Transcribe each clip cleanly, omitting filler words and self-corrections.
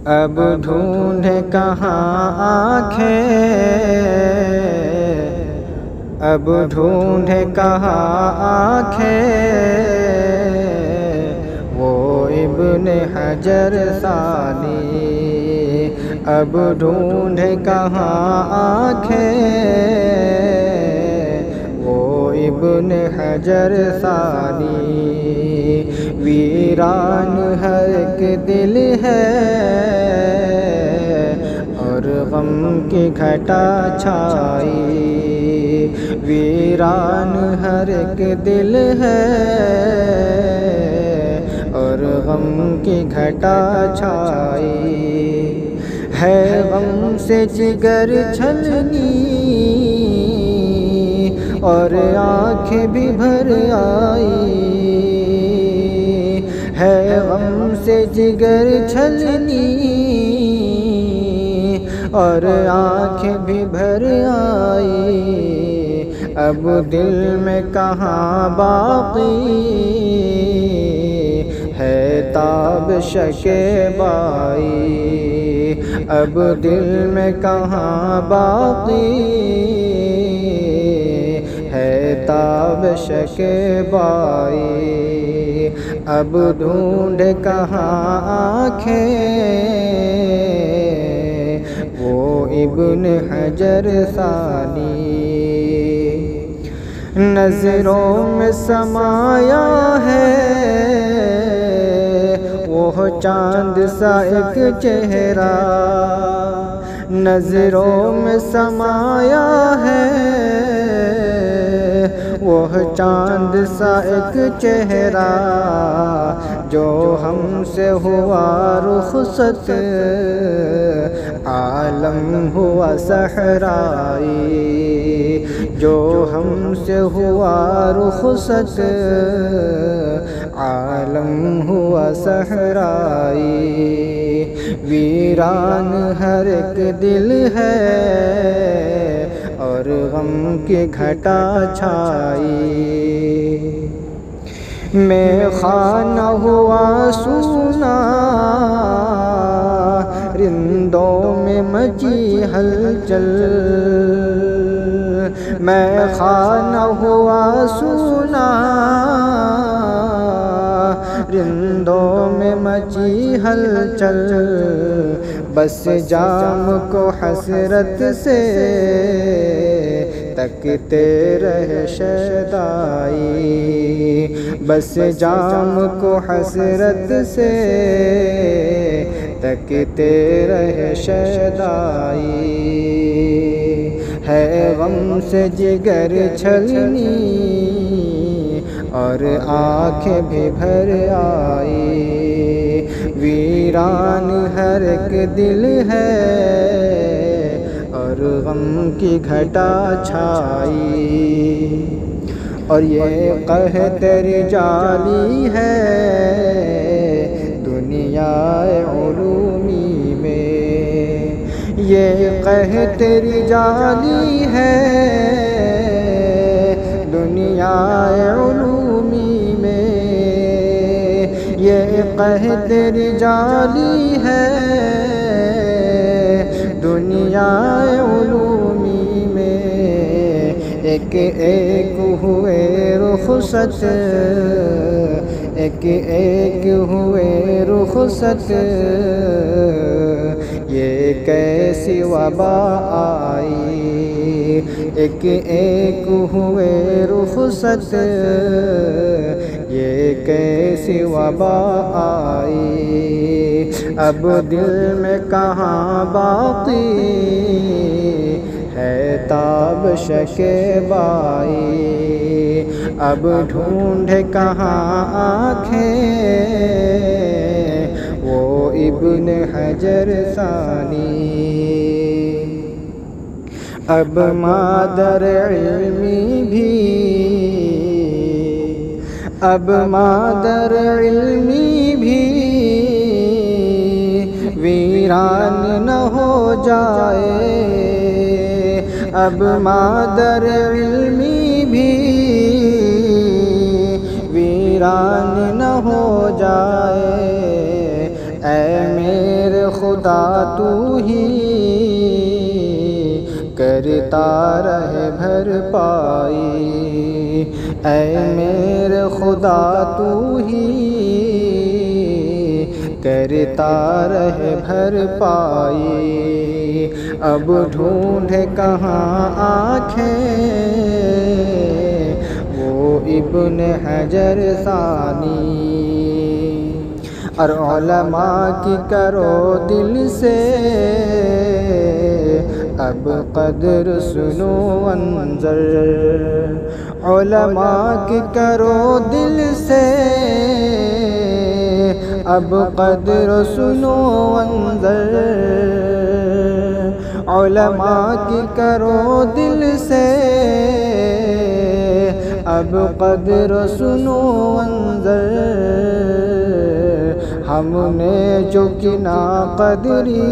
اب ڈھونڈے کہاں آنکھیں، اب ڈھونڈے کہاں آنکھیں، وہ ابن حجر ثانی۔ اب ڈھونڈے کہاں آنکھیں، وہ ابن حجر ثانی۔ ویران ہر ایک دل ہے اور غم کی گھٹا چھائی۔ ویران ہر ایک دل ہے اور غم کی گھٹا چھائی۔ ہے غم سے جگر چھلنی اور آنکھیں بھی بھر آئی۔ ہے غم سے جگر چھلنی اور آنکھیں بھی بھر آئی۔ اب دل میں کہاں باقی ہے تاب شکیبائی۔ اب دل میں کہاں باقی ہے تاب شکیبائی۔ اب ڈھونڈ کہاں آنکھیں، وہ ابن حجر ثانی۔ نظروں میں سمایا ہے وہ چاند سا ایک چہرہ، نظروں میں سمایا ہے وہ چاند سا ایک چہرہ، جو ہم سے ہوا رخصت عالم ہوا صحرائی۔ جو ہم سے ہوا رخصت عالم ہوا صحرائی۔ ویران ہر ایک دل ہے اور غم کی گھٹا چھائی۔ میں خانہ ہوا سونا رندوں میں مچی ہلچل، میں خانہ ہوا سونا رندوں میں مچی ہلچل، بس جام کو حسرت سے تکتے رہے شیدائی۔ بس جام کو حسرت سے تکتے رہے شیدائی۔ ہے غم سے جگر چھلنی اور آنکھیں بھی بھر آئی۔ ویران ہر ایک دل ہے اور غم کی گھٹا چھائی۔ اور یہ قحط رجالی ہے دنیا علومی میں، یہ قحط رجالی ہے دنیا علومی میں، یہ قحط رجالی ہے دنیا علومی میں۔ ایک ایک ہوئے رخصت، ایک ایک ہوئے رخصت، یہ کیسی وبا آئی۔ ایک ایک ہوئے رخصت، یہ کیسی وبا آئی۔ اب دل میں کہاں باقی ہے تاب شکیبائی۔ اب ڈھونڈے کہاں آنکھیں، وہ ابن حجر ثانی۔ اب مادر علمی بھی، اب مادر علمی بھی ویران نہ ہو جائے۔ اب مادر علمی بھی ویران نہ ہو جائے۔ اے میرے خدا خدا تو ہی کرتا رہے بھرپائی، اے میرے خدا تو ہی کرتا رہے بھرپائی۔ اب ڈھونڈے کہاں آنکھیں وہ ابن حجر ثانی، اور علماء کی کرو دل سے اب قدر سنو انظر، علماء کی کرو دل سے اب قدر سنو انظر، علماء کی کرو دل سے اب قدر سنو انظر، ہم نے جو کی ناقدری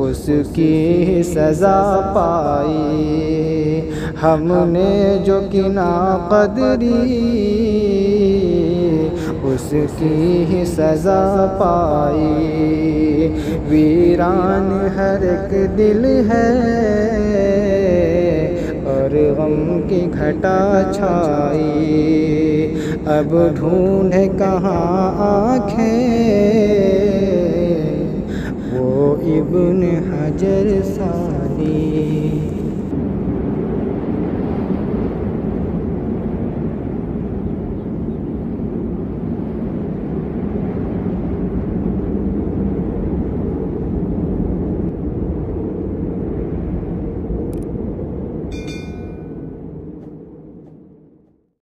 اس کی سزا پائی، ہم نے جو کی ناقدری اس کی سزا پائی۔ ویران ہر ایک دل ہے اور غم کی گھٹا چھائی، اب ڈھونڈے کہاں آنکھیں وہ ابن حجر ثانی۔